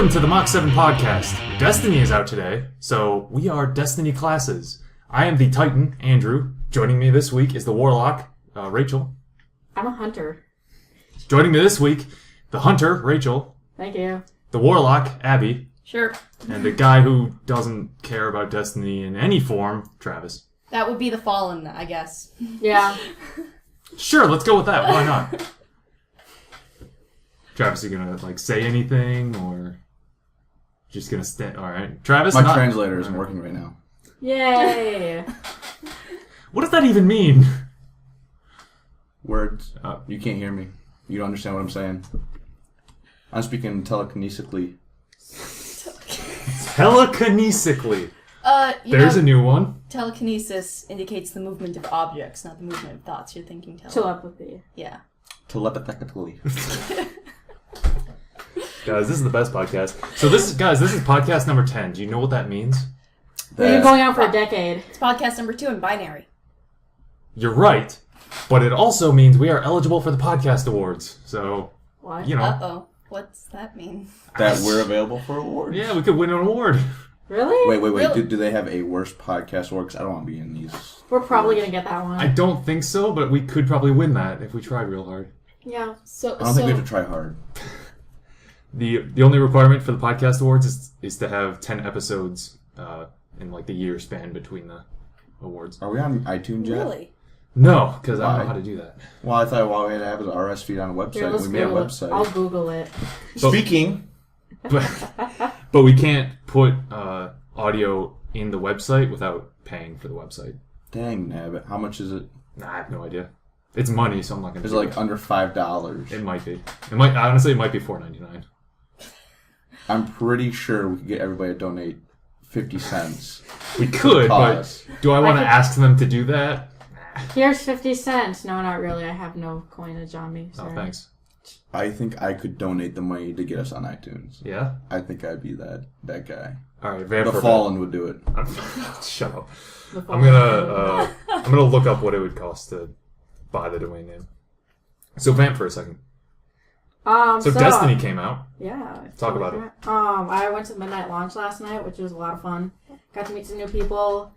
Welcome to the Mach7 podcast. Destiny is out today, so we are Destiny classes. I am the Titan, Andrew. Joining me this week is the Warlock, Rachel. I'm a hunter. Joining me this week, the Hunter, Rachel. Thank you. The Warlock, Abby. Sure. And the guy who doesn't care about Destiny in any form, Travis. That would be the Fallen, I guess. Yeah. Sure, let's go with that. Why not? Travis, you gonna say anything or just gonna stand? All right, Travis. My translator isn't working right now. Yay! What does that even mean? Words. You can't hear me. You don't understand what I'm saying. I'm speaking telekinesically. Telekinesically. There's a new one. Telekinesis indicates the movement of objects, not the movement of thoughts. You're thinking Telepathy. Yeah. Telepathically. Guys, this is the best podcast. So this is podcast number 10. Do you know what that means? We've been going on for a decade. It's podcast number 2 in binary. You're right. But it also means we are eligible for the podcast awards. So, What? you know. Uh-oh. What's that mean? That we're available for awards. Yeah, we could win an award. Really? Wait. Really? Do they have a worst podcast award? 'Cause I don't want to be in these. We're probably going to get that one. I don't think so, but we could probably win that if we tried real hard. Yeah. So, I don't think we have to try hard. The only requirement for the podcast awards is to have 10 episodes in the year span between the awards. Are we on iTunes yet? Really? No, because I don't Why? know how to do that. Well, I thought we had to have an RS feed on a website. Here, let's We made a Google it. website. I'll Google it. Speaking. But we can't put audio in the website without paying for the website. Dang, nabbit. How much is it? Nah, I have no idea. It's money, so I'm not gonna. Is do it it. under $5? It might be. It might honestly. It might be $4.99. I'm pretty sure we could get everybody to donate 50 cents. We could, but Cause. do I want to could- ask them to do that? Here's 50 cents. No, not really. I have no coinage on me. Sorry. Oh, thanks. I think I could donate the money to get us on iTunes. Yeah. I think I'd be that guy. All right. Van The Fallen would do it. Shut up. The I'm gonna look up what it would cost to buy the domain name. So vamp for a second. So Destiny came out. Yeah. Talk about it. I went to the midnight launch last night, which was a lot of fun. Got to meet some new people.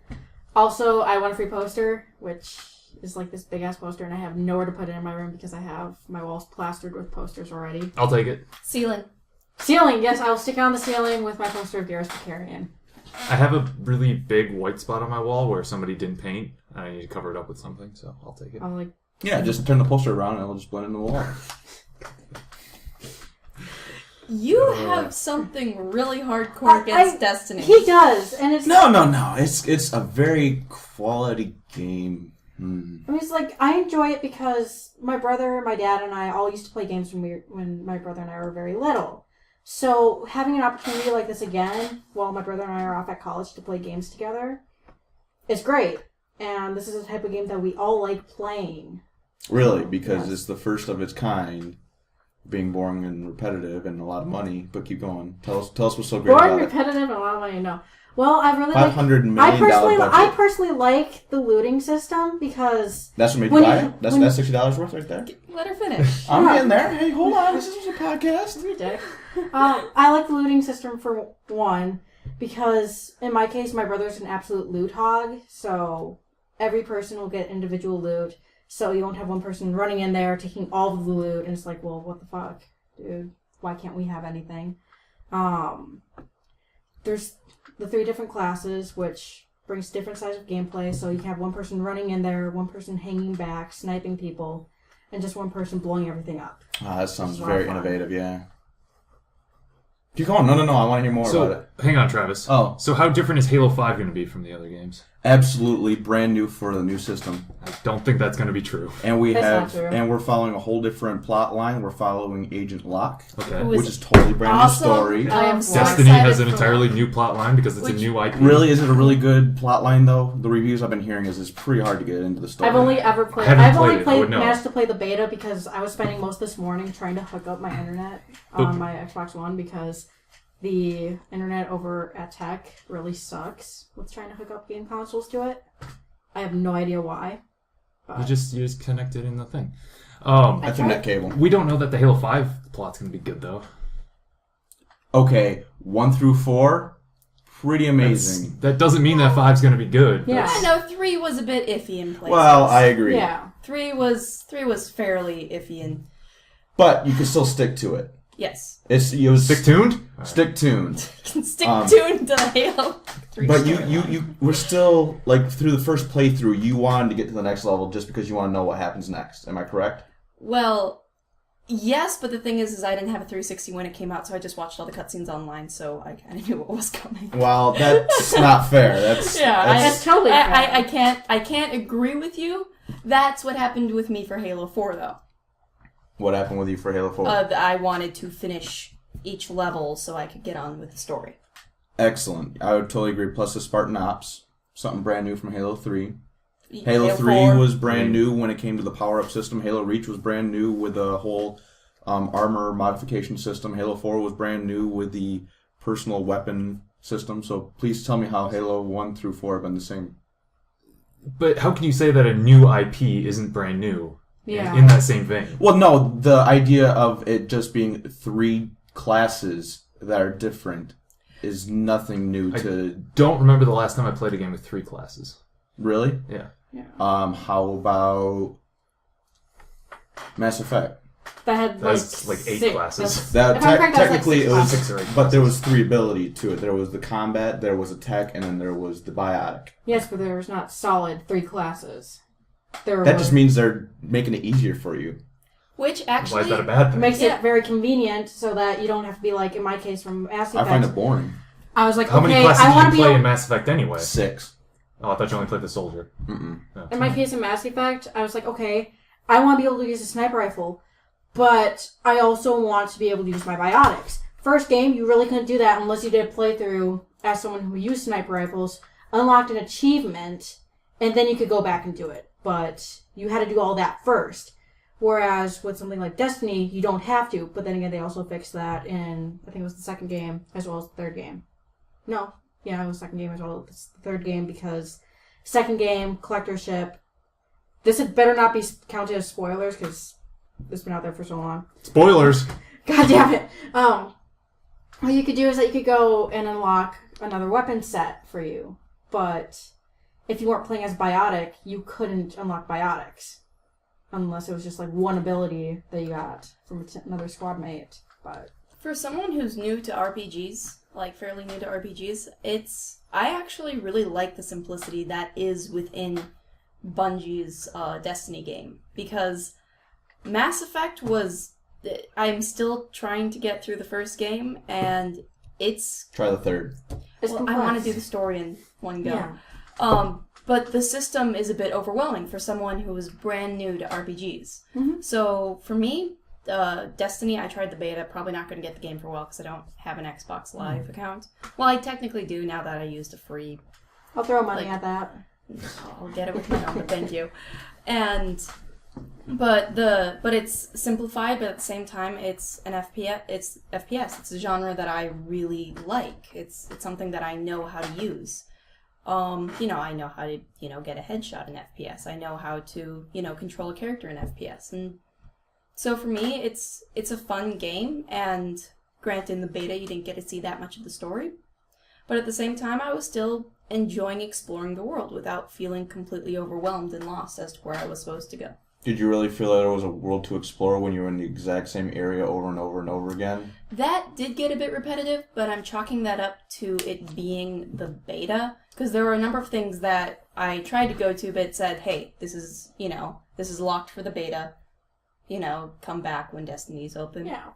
Also, I won a free poster, which is this big ass poster, and I have nowhere to put it in my room because I have my walls plastered with posters already. I'll take it. Ceiling. Ceiling, yes, I'll stick it on the ceiling with my poster of Garrus Vicarian. I have a really big white spot on my wall where somebody didn't paint, and I need to cover it up with something, so I'll take it. I'm Yeah, just turn the poster around and it'll just blend in the wall. You have something really hardcore against Destiny. He does, and it's No. It's a very quality game. I mean, I enjoy it because my brother, my dad, and I all used to play games when my brother and I were very little. So having an opportunity like this again, while my brother and I are off at college to play games together, is great. And this is the type of game that we all like playing. Really, because Yes. it's the first of its kind, being boring and repetitive and a lot of money. But keep going. Tell us what's so great Boring, about it. repetitive, and a lot of money. No. Well, I really $500 million I budget. personally like the looting system because That's what made you when buy you- it? That's when- $60 worth right there? Let her finish. I'm getting there. Hey, hold on. This is a podcast. you dick. I like the looting system for one because in my case, my brother's an absolute loot hog, so every person will get individual loot. So you won't have one person running in there taking all of the loot, and it's like, well, what the fuck, dude? Why can't we have anything? There's the 3 different classes, which brings different sides of gameplay. So you can have one person running in there, one person hanging back, sniping people, and just one person blowing everything up. That sounds It's a lot very of fun. innovative, yeah. Keep going. No. I want to hear more about it. Hang on, Travis. Oh. So how different is Halo 5 going to be from the other games? Absolutely brand new for the new system. I don't think that's going to be true. And That's not true. we're following a whole different plot line. We're following Agent Locke, Okay. Who which is totally brand Awesome. new story. I am so Destiny excited has an for entirely that. new plot line because it's a Which- new IP. Really, is it a really good plot line though? The reviews I've been hearing is it's pretty hard to get into the story. I've only ever played. I haven't I've only played it, I would know. managed to play the beta because I was spending most this morning trying to hook up my internet on my Xbox One because the internet over at Tech really sucks with trying to hook up game consoles to it. I have no idea why. But You just connect it in the thing. Ethernet cable. We don't know that the Halo 5 plot's going to be good though. Okay, 1 through 4, pretty amazing. That doesn't mean that 5's going to be good. Yeah. I know 3 was a bit iffy in places. Well, I agree. Yeah. 3 was fairly iffy and But you can still stick to it. yes. It was Stick tuned? Stick tuned. Stick tuned to the Halo 3 But storyline. you were still, like, through the first playthrough, you wanted to get to the next level just because you want to know what happens next. Am I correct? Well, yes, but the thing is I didn't have a 360 when it came out, so I just watched all the cutscenes online, so I kind of knew what was coming. Well, that's not fair. That's That's totally fair. I can't agree with you. That's what happened with me for Halo 4, though. What happened with you for Halo 4? I wanted to finish each level so I could get on with the story. Excellent. I would totally agree. Plus the Spartan Ops, something brand new from Halo 3. Halo Halo 3 4. was brand new when it came to the power-up system. Halo Reach was brand new with the whole armor modification system. Halo 4 was brand new with the personal weapon system. So please tell me how Halo 1 through 4 have been the same. But how can you say that a new IP isn't brand new Yeah. in that same vein? Well, no, the idea of it just being 3 classes that are different is nothing new to... Don't remember the last time I played a game with 3 classes. Really? Yeah. How about Mass Effect? That had That's like 8 classes. That If I'm correct, that's technically like it was 6 or 8 but there was 3 ability to it. There was the combat, there was attack, and then there was the biotic. Yes, but there was not solid 3 classes. There That were, just means they're making it easier for you. Which actually... Why is that a bad thing? makes Yeah. it very convenient so that you don't have to be like, in my case, from Mass Effect. I find it boring. I was like, How okay, many classes I did want you to be play able... in Mass Effect anyway? 6. Oh, I thought you only played the soldier. Mm-mm. Oh. In my case, in Mass Effect, I was like, okay, I want to be able to use a sniper rifle, but I also want to be able to use my biotics. First game, you really couldn't do that unless you did a playthrough as someone who used sniper rifles, unlocked an achievement, and then you could go back and do it. But you had to do all that first. Whereas with something like Destiny, you don't have to. But then again, they also fixed that in, I think it was the second game, as well as the third game. No. Yeah, it was the second game as well as the third game, because second game, collector ship. This had better not be counted as spoilers, because it's been out there for so long. Spoilers! God damn it. What you could do is that you could go and unlock another weapon set for you. But if you weren't playing as Biotic, you couldn't unlock Biotics. Unless it was just like one ability that you got from another squad mate. But For someone who's new to RPGs, like fairly new to RPGs, I actually really like the simplicity that is within Bungie's Destiny game. Because Mass Effect I'm still trying to get through the first game, and it's... Try the third. it's Well, I complex. want to do the story in one go. Yeah. But the system is a bit overwhelming for someone who is brand new to RPGs. Mhm. So for me, Destiny, I tried the beta. Probably not going to get the game for a while because I don't have an Xbox Live account. Well, I technically do now that I used a free. I'll throw money like- at that. I'll get it with my number. Thank you. But it's simplified, but at the same time, it's an FPS. It's FPS. It's a genre that I really like. It's something that I know how to use. I know how to, get a headshot in FPS. I know how to, control a character in FPS. And so for me, it's a fun game. And granted, in the beta, you didn't get to see that much of the story. But at the same time, I was still enjoying exploring the world without feeling completely overwhelmed and lost as to where I was supposed to go. Did you really feel that there was a world to explore when you were in the exact same area over and over and over again? That did get a bit repetitive, but I'm chalking that up to it being the beta, because there were a number of things that I tried to go to, but it said, hey, this is locked for the beta, come back when Destiny's open. Yeah.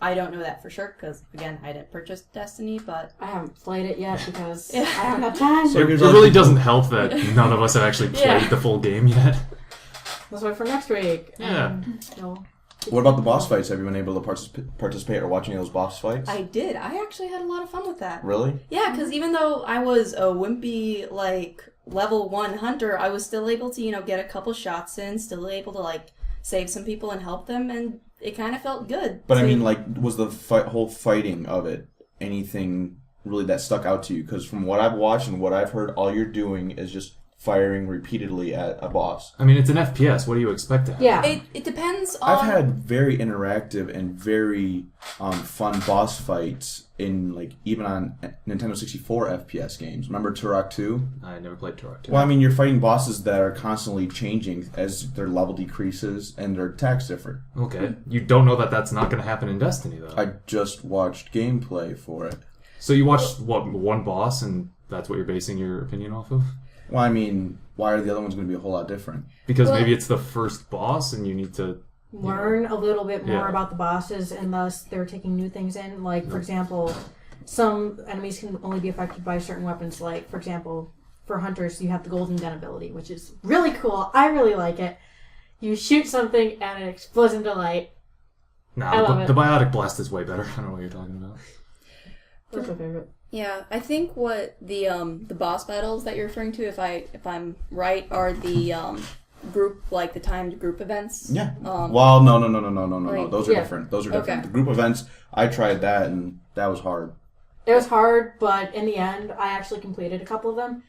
I don't know that for sure, because, again, I didn't purchase Destiny, but... I haven't played it yet because Yeah. I haven't had time. So It here's really our- doesn't help that none of us have actually played Yeah. the full game yet. Let's wait for next week. Yeah. What about the boss fights? Have you been able to participate or watch any of those boss fights? I did. I actually had a lot of fun with that. Really? Yeah, because even though I was a wimpy, level 1 hunter, I was still able to, get a couple shots in, still able to, save some people and help them, and it kind of felt good. But I mean, was the whole fighting of it anything really that stuck out to you? Because from what I've watched and what I've heard, all you're doing is just firing repeatedly at a boss. I mean, it's an FPS. What do you expect to happen? Yeah. It depends on... I've had very interactive and very fun boss fights in, like, even on Nintendo 64 FPS games. Remember Turok 2? I never played Turok 2. Well, I mean, you're fighting bosses that are constantly changing as their level decreases and their attacks differ. Okay. You don't know that that's not going to happen in Destiny, though. I just watched gameplay for it. So you watched, one boss, and that's what you're basing your opinion off of? Well, I mean, why are the other ones going to be a whole lot different? Because maybe it's the first boss, and you need to... Learn a little bit more Yeah. about the bosses, and thus they're taking new things in. Like, for example, some enemies can only be affected by certain weapons. Like, for example, for hunters, you have the golden gun ability, which is really cool. I really like it. You shoot something, and it explodes into light. I love it. The Biotic Blast is way better. I don't know what you're talking about. That's my favorite. Yeah, I think what the boss battles that you're referring to, if I'm right, are the group, like the timed group events. Yeah. Well, no. Like, Those are yeah. different. Those are different. Okay. The group events, I tried that, and that was hard. It was hard, but in the end, I actually completed a couple of them.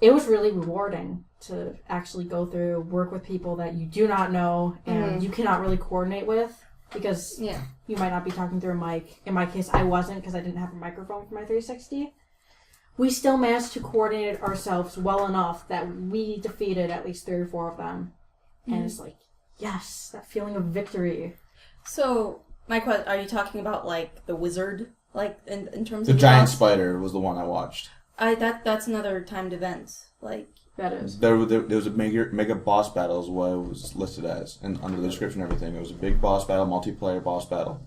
It was really rewarding to actually go through, work with people that you do not know and you cannot really coordinate with because you might not be talking through a mic. In my case, I wasn't because I didn't have a microphone for my 360. We still managed to coordinate ourselves well enough that we defeated at least 3 or 4 of them. And it's like, yes, that feeling of victory. So, my question, are you talking about, like, the wizard, like, in terms The of giant boss? spider was the one I watched. That's another timed event. Like, That is. There was a mega boss battle is what it was listed as, and under the description and everything. It was a big boss battle, multiplayer boss battle.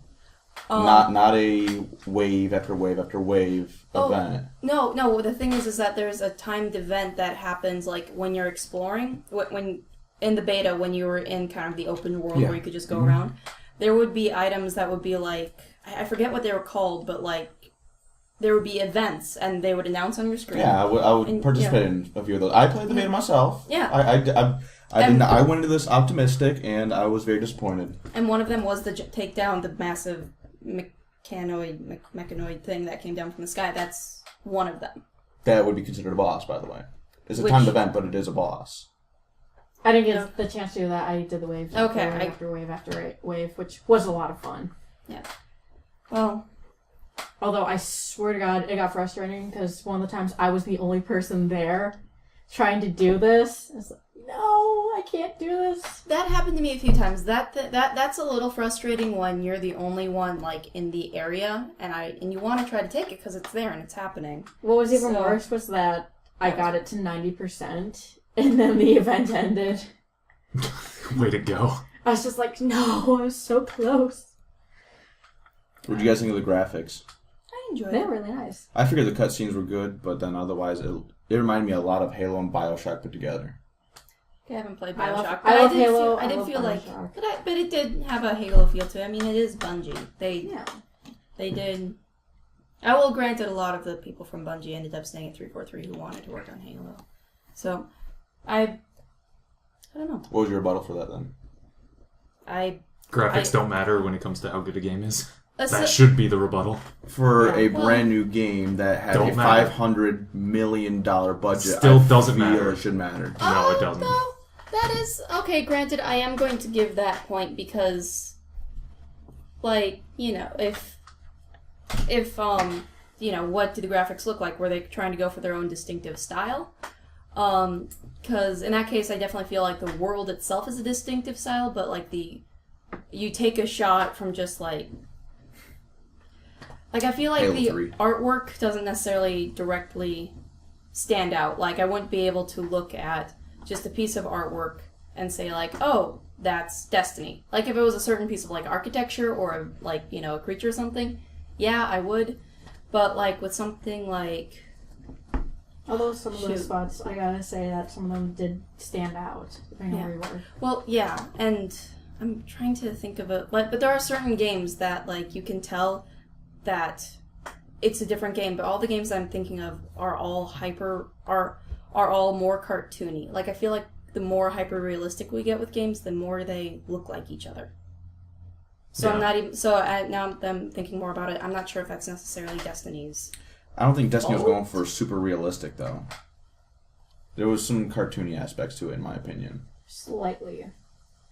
Not a wave after wave after wave event. No. The thing is that there's a timed event that happens like when you're exploring. When in the beta, when you were in kind of the open world where you could just go around, there would be items that would be like I forget what they were called, but like there would be events and they would announce on your screen. Yeah, I would participate in a few of those. I played the beta myself. Yeah. I didn't. I went into this optimistic, and I was very disappointed. And one of them was to take down the massive mechanoid thing that came down from the sky. That's one of them. That would be considered a boss, by the way. It's a Which- timed event, but it is a boss. I didn't get the chance to do that. I did the wave Okay, after wave after wave, which was a lot of fun. Yeah. Well, Although I swear to God, it got frustrating because one of the times I was the only person there trying to do this. It's like, no, I can't do this. that happened to me a few times. That's a little frustrating when you're the only one like in the area, and you want to try to take it because it's there and it's happening. What was even So- worse was that I got it to 90%, and then the event ended. Way to go. I was just like, no, I was so close. What did you guys think of the graphics? I enjoyed They it. were really nice. I figured the cutscenes were good, but then otherwise, it reminded me a lot of Halo and Bioshock put together. I haven't played I love- Bioshock. I but love did Halo, I I did love feel like, Bioshock. but it did have a Halo feel to it. I mean, it is Bungie. They did. I will grant that a lot of the people from Bungie ended up staying at 343 who wanted to work on Halo. So, I don't know. What was your rebuttal for that then? Graphics don't matter when it comes to how good a game is. That's That the- should be the rebuttal. For Yeah. a brand new game that had Don't a matter. $500 million budget, Still I doesn't feel matter. It should matter. No, it doesn't. No, that is okay. Granted, I am going to give that point because, like, you know, if you know, what do the graphics look like? Were they trying to go for their own distinctive style? Because in that case, I definitely feel like the world itself is a distinctive style, but like you take a shot from just like I feel like Halo the 3. artwork doesn't necessarily directly stand out. Like I wouldn't be able to look at just a piece of artwork and say like, oh, that's Destiny. Like if it was a certain piece of like architecture or like, you know, a creature or something, yeah, I would. But like with something like Although some of those Shoot. spots, I gotta say that some of them did stand out, depending on where you were. well, yeah, and I'm trying to think of it, but there are certain games that like you can tell that it's a different game, but all the games I'm thinking of are all are all more cartoony. Like I feel like the more hyper realistic we get with games, the more they look like each other. So Yeah. I'm not even now I'm thinking more about it. I'm not sure if that's necessarily Destiny's. I don't think Destiny was Oh. going for super realistic, though. There was some cartoony aspects to it, in my opinion. Slightly.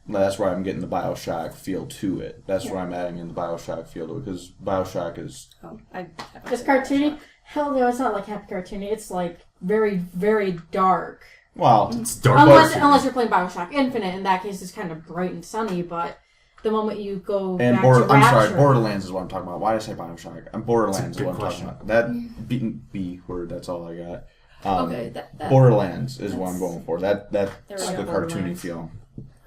That's where I'm getting the Bioshock feel to it. That's where I'm adding in the Bioshock feel to it, because Bioshock is... Oh, I haven't It's played cartoony. Bioshock. Hell no, it's not like happy cartoony. It's like very, very dark. Well, It's dark. Unless you're playing Bioshock Infinite. In that case, it's kind of bright and sunny, but the moment you go and back to I'm sorry, Rapture... Borderlands is what I'm talking about. Why did I say Bioshock? Borderlands is good what I'm question. talking about. That B word, that's all I got. Okay, that Borderlands is what I'm going for. That's There the we go. cartoony Borderlands. feel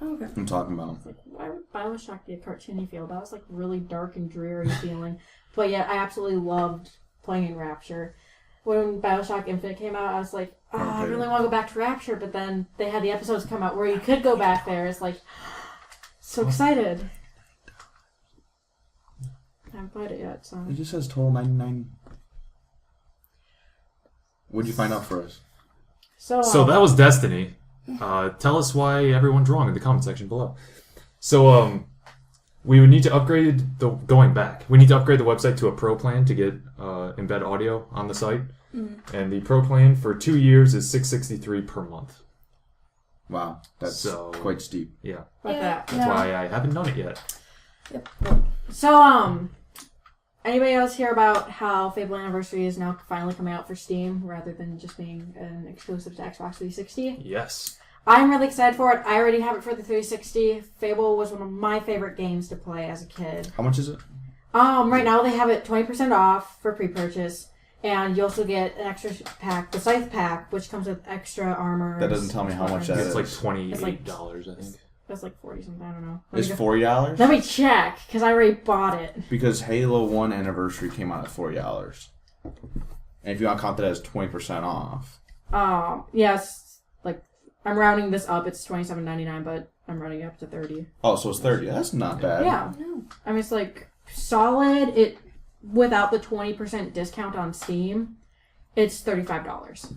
okay. I'm talking about. Like, why would Bioshock be a cartoony feel? That was like really dark and dreary feeling. But yeah, I absolutely loved playing in Rapture. When Bioshock Infinite came out, I was like, I really want to go back to Rapture, but then they had the episodes come out where you could go back there. It's like, so excited. I haven't played it yet, so... It just says total 99. What'd you find out for us? So that was Destiny. Tell us why everyone's wrong in the comment section below. So we would need to upgrade going back. We need to upgrade the website to a pro plan to get embed audio on the site. And the pro plan for 2 years is $663 per month. Wow, that's quite steep. Yeah, Like that. that's why I haven't done it yet. Yep. So, anybody else hear about how Fable Anniversary is now finally coming out for Steam rather than just being an exclusive to Xbox 360? Yes. I'm really excited for it. I already have it for the 360. Fable was one of my favorite games to play as a kid. How much is it? Right now they have it 20% off for pre-purchase, and you also get an extra pack, the Scythe pack, which comes with extra armor. That doesn't tell me how much that It's is. like $28, I think. That's like 40 something. I don't know. It's $40? Let me check because I already bought it. Because Halo 1 Anniversary came out at $40. And if you want to count that as 20% off. Yes, like I'm rounding this up. It's $27.99, but I'm rounding it up to $30. Oh, so it's 30. That's not bad. Yeah, I mean it's like solid. It without the 20% discount on Steam, it's $35.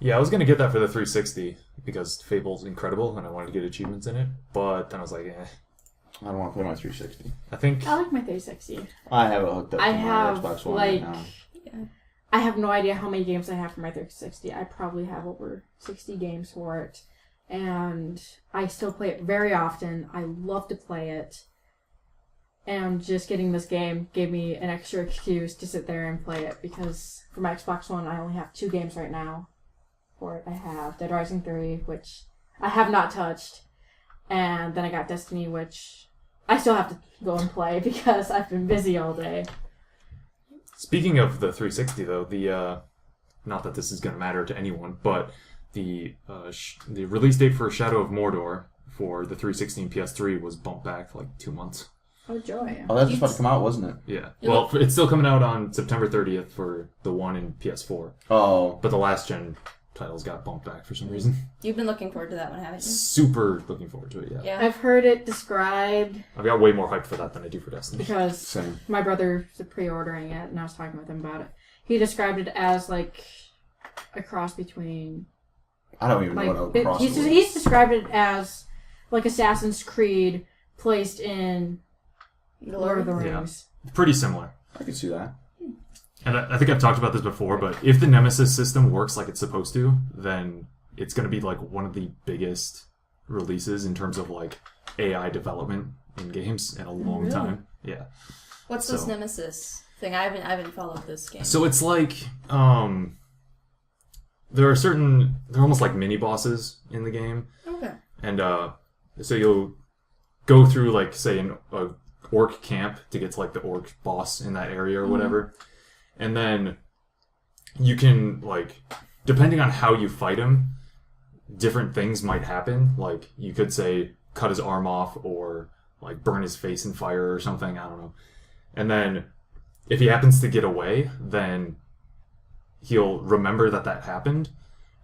Yeah, I was going to get that for the 360 because Fable's incredible and I wanted to get achievements in it. But then I was like, I don't want to play my 360. I think... I like my 360. I have it hooked up I to my have Xbox One like right now. I have no idea how many games I have for my 360. I probably have over 60 games for it. And I still play it very often. I love to play it. And just getting this game gave me an extra excuse to sit there and play it because for my Xbox One, I only have 2 games right now for it. I have Dead Rising 3, which I have not touched. And then I got Destiny, which I still have to go and play because I've been busy all day. Speaking of the 360, though, the not that this is going to matter to anyone, but the release date for Shadow of Mordor for the 360 and PS3 was bumped back like 2 months. Oh, joy. Oh, that's just about to come out, wasn't it? Yeah. Well, it's still coming out on September 30th for the One and PS4. Oh. But the last gen titles got bumped back for some reason. You've been looking forward to that one, haven't you? Super looking forward to it, yeah. Yeah. I've heard it described I've got way more hype for that than I do for Destiny. because Same. my brother's pre-ordering it, and I was talking with him about it. He described it as like a cross between. I don't even know what a cross was. He's described it as like Assassin's Creed placed in Lord of the Yeah. Rings. Pretty similar. I can see that. And I think I've talked about this before, but if the Nemesis system works like it's supposed to, then it's going to be like one of the biggest releases in terms of like AI development in games in a long time. Yeah. What's this Nemesis thing? I haven't followed this game. So it's like they're almost like mini bosses in the game. Okay. And so you'll go through like say an orc camp to get to like the orc boss in that area or whatever. And then you can like depending on how you fight him, different things might happen. Like you could say cut his arm off or like burn his face in fire or something, I don't know. And then if he happens to get away, then he'll remember that happened,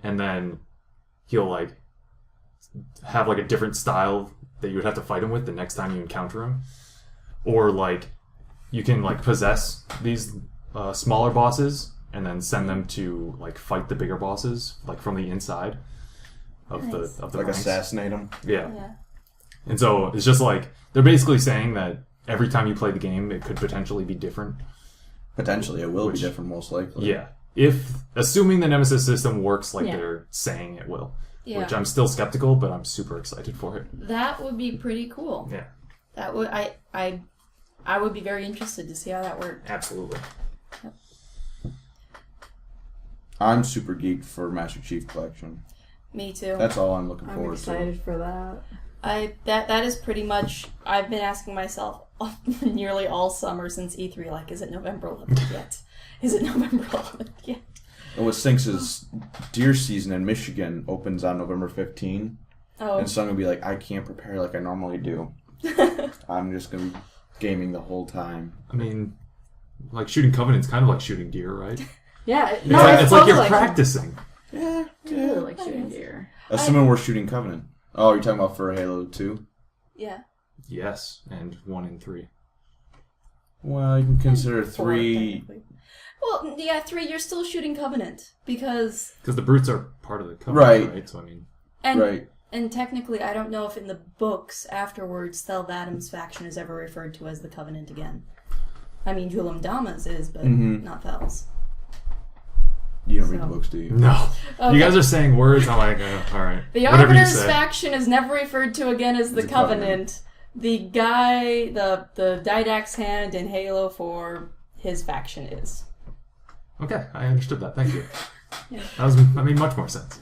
and then he'll like have like a different style that you would have to fight him with the next time you encounter him. Or like you can like possess these smaller bosses and then send them to like fight the bigger bosses like from the inside of the Like ranks. assassinate them. Yeah. And so it's just like they're basically saying that every time you play the game it could potentially be different. Potentially, it will be different, most likely. Yeah. assuming the Nemesis system works like Yeah. they're saying it will, Yeah. which I'm still skeptical, but I'm super excited for it. That would be pretty cool. Yeah, That would I would be very interested to see how that worked. absolutely. I'm super geeked for Master Chief Collection. Me too. That's all I'm looking I'm forward to. excited for that. That is pretty much. I've been asking myself nearly all summer since E3. Like, is it November 11th yet? Is it November 11th yet? And what stinks is deer season in Michigan opens on November 15. Oh, And so I'm going to be like, I can't prepare like I normally do. I'm just going to be gaming the whole time. I mean, like shooting Covenant's kind of like shooting deer, right? Yeah. It's like totally you're practicing. Yeah, I really like shooting deer. Assuming we're shooting Covenant. Oh, you're talking about for Halo 2? yeah. Yes, and 1 and 3. Well, you can consider Four, 3... technically. Well, yeah, 3. You're still shooting Covenant because Because the brutes are part of the Covenant, right? So I mean, and Right. and technically, I don't know if in the books afterwards, Thel Adam's faction is ever referred to as the Covenant again. I mean, Julam Dama's is, but not Thel's. You don't read the So- books, do you? no. Okay. You guys are saying words. I'm like, all right. The Whatever you Arbiter's say. faction is never referred to again as the As a Covenant. Covenant. The guy, the Didact's hand in Halo 4, his faction is. Okay, I understood that. Thank you. Yeah. That made much more sense.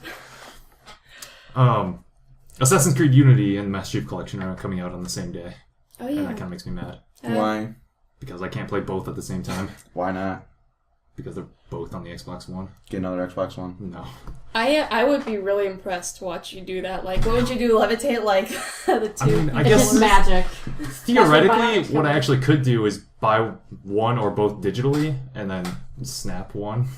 Assassin's Creed Unity and Master Chief Collection are coming out on the same day, Oh and that yeah. kind of makes me mad Why? because I can't play both at the same time Why not? because they're both on the Xbox One. Get another Xbox One. No, I would be really impressed to watch you do that. Like, what would you do? Levitate like the two? I mean, I It's guess just magic. theoretically, That's what what I Bionic's actually could do is buy one or both digitally and then snap one.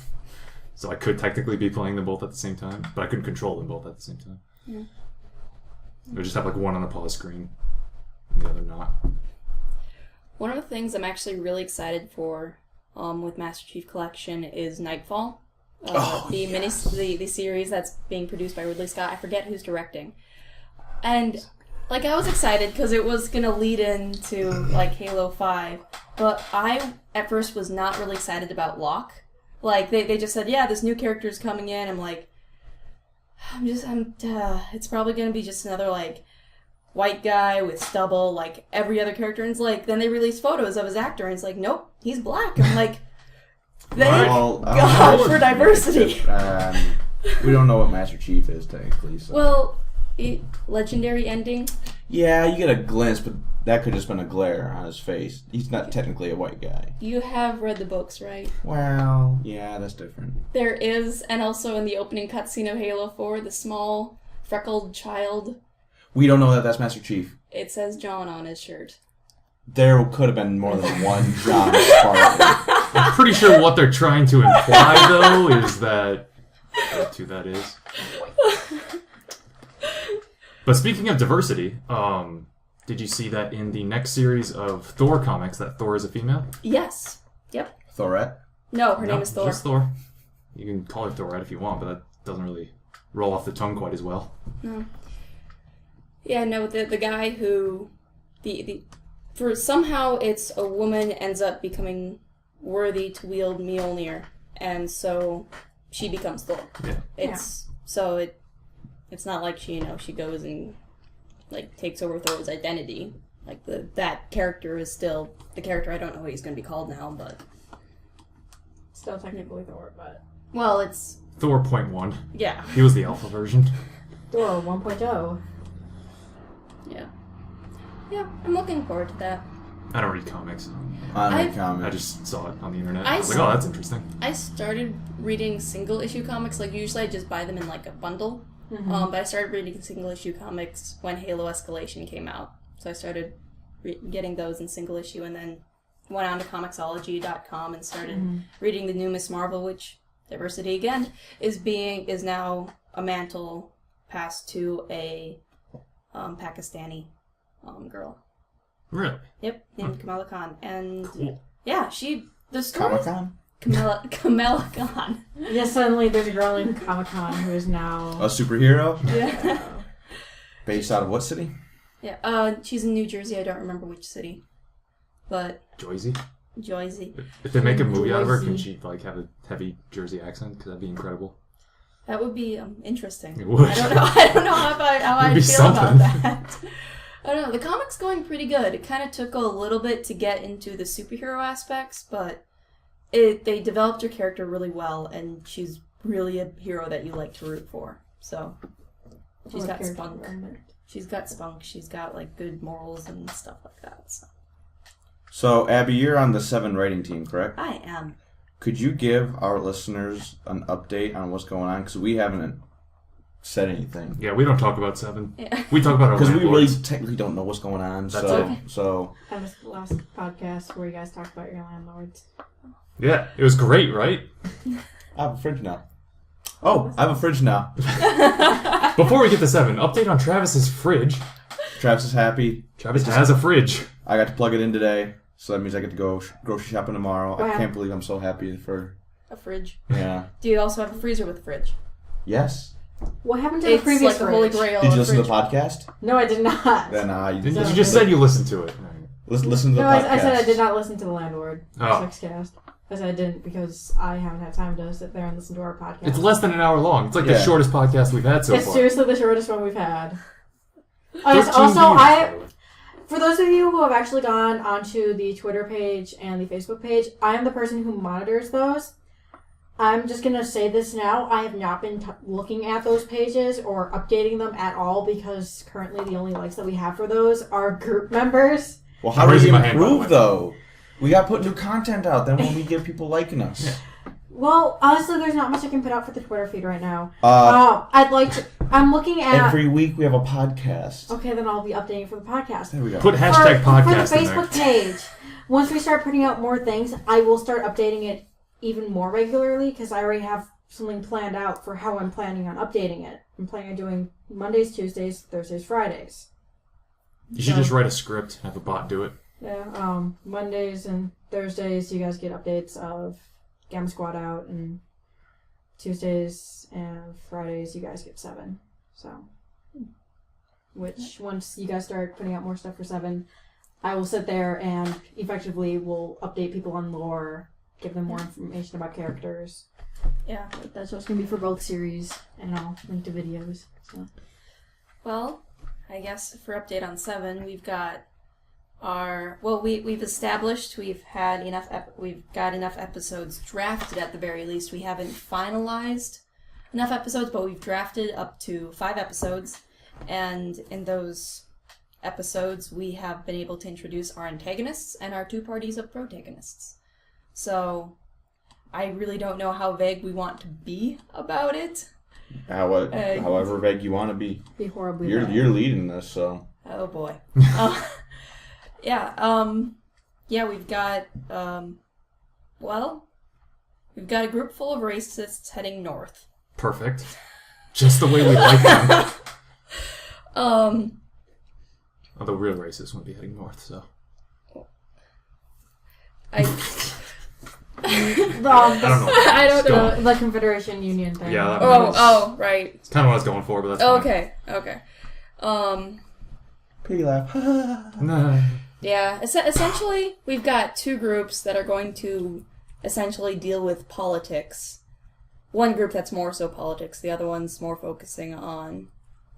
So I could technically be playing them both at the same time, but I couldn't control them both at the same time. Yeah. I would just have like one on the pause screen and the other not. One of the things I'm actually really excited for with Master Chief Collection is Nightfall. The series that's being produced by Ridley Scott. I forget who's directing. And like I was excited because it was gonna lead into like Halo 5, but I at first was not really excited about Locke. Like they just said, yeah, this new character's coming in. I'm like, it's probably gonna be just another like white guy with stubble, like every other character. And it's like, then they released photos of his actor, and it's like, nope, he's black. I'm like, thank God for diversity. We don't know what Master Chief is technically. So. Well, legendary ending. Yeah, you get a glimpse, but that could just been a glare on his face. He's not technically a white guy. You have read the books, right? Well, yeah, that's different. There is, and also in the opening cutscene of Halo 4, the small freckled child. We don't know that that's Master Chief. It says John on his shirt. There could have been more than one John Spartan. I'm pretty sure what they're trying to imply, though, is that who that is. But speaking of diversity, did you see that in the next series of Thor comics that Thor is a female? Yes. Yep. Thorette? No, her No, name is Thor. Just Thor. You can call her Thorette if you want, but that doesn't really roll off the tongue quite as well. No. Yeah, no, the guy who for somehow it's a woman ends up becoming worthy to wield Mjolnir, and so she becomes Thor. Yeah. It's not like she goes and like takes over Thor's identity. Like that character is still the character. I don't know what he's going to be called now, but Still technically Thor, but well, it's Thor 0.1. yeah. He was the alpha version. Thor 1.0. Yeah, I'm looking forward to that. I don't read comics. I I've- don't comment. I just saw it on the internet. I I was like, saw- oh, that's interesting. I started reading single issue comics. Like usually, I just buy them in like a bundle. But I started reading single issue comics when Halo Escalation came out. So I started getting those in single issue, and then went on to Comixology.com and started reading the new Miss Marvel, which diversity again is now a mantle passed to a Pakistani girl. Really? Yep, named Kamala Khan, and Cool. yeah, the story. Comic-Con? Kamala Khan. Yeah, suddenly there's a girl in Comic-Con who is now... A superhero? Yeah. Based out of what city? Yeah, she's in New Jersey. I don't remember which city, but Joyzy? Joyzy. If they make a movie out of her, can Joyzy. she like have a heavy Jersey accent? Because that'd be incredible. That would be interesting. It would. I don't know how I It'd be feel about something. that. I don't know. The comic's going pretty good. It kind of took a little bit to get into the superhero aspects, but they developed her character really well, and she's really a hero that you like to root for. So she's got spunk. She's got spunk. She's got like good morals and stuff like that. So, Abby, you're on the 7 writing team, correct? I am. Could you give our listeners an update on what's going on? Because we haven't said anything. Yeah, we don't talk about 7. Yeah. We talk about our Because we really landlords. technically don't know what's going on. That's so, it. so That was the last podcast where you guys talked about your landlords. Yeah, it was great, right? I have a fridge now. Oh, I have a fridge now. Before we get to 7, update on Travis's fridge. Travis is happy. Travis has a fridge. I got to plug it in today, so that means I get to go grocery shopping tomorrow. I Wow. can't believe I'm so happy for... A fridge. Yeah. Do you also have a freezer with a fridge? Yes. What happened to the It's previous like the holy fridge? grail. Did you of listen to the fridge. podcast? No, I did not. Then You just said you listened to it. listen to the No, podcast. I said I did not listen to the landlord. Oh. CensorCast. I said I didn't because I haven't had time to sit there and listen to our podcast. It's less than an hour long. It's like the Yeah. shortest podcast we've had so It's far. seriously the shortest one we've had. 13 Also, views, by the way. for those of you who have actually gone onto the Twitter page and the Facebook page, I am the person who monitors those. I'm just going to say this now. I have not been looking at those pages or updating them at all because currently the only likes that we have for those are group members. Well, how I'm do we raising my hand, by the improve, way. though? We got to put new content out. Then when we get people liking us. Yeah. Well, honestly, there's not much I can put out for the Twitter feed right now. Uh, I'm looking at... every week we have a podcast. Okay, then I'll be updating for the podcast. There we go. Put hashtag for podcast the in there. Facebook page, once we start putting out more things, I will start updating it even more regularly because I already have something planned out for how I'm planning on updating it. I'm planning on doing Mondays, Tuesdays, Thursdays, Fridays. You should just write a script and have a bot do it. Yeah, Mondays and Thursdays you guys get updates of Gamma Squad out, and Tuesdays and Fridays you guys get 7. So, which once you guys start putting out more stuff for 7, I will sit there and effectively will update people on lore, give them more information about characters. Yeah. That's what's going to be for both series, and I'll link to videos. So. Well, I guess for update on 7, we've got we've established we've got enough episodes drafted at the very least. We haven't finalized enough episodes, but we've drafted up to 5 episodes, and in those episodes we have been able to introduce our antagonists and our 2 parties of protagonists. So I really don't know how vague we want to be about it. However vague you want to be. Be horribly You're bad. leading this, so. Oh boy. We've got we've got a group full of racists heading north. Perfect. Just the way we like them. Although real racists wouldn't be heading north, so. I I don't know. I don't know. The Confederation Union thing. Yeah, that was- Right. It's kind of what I was going for, but that's fine. Okay. Piggy laugh. Nah. Yeah, essentially, we've got 2 groups that are going to essentially deal with politics. One group that's more so politics, the other one's more focusing on,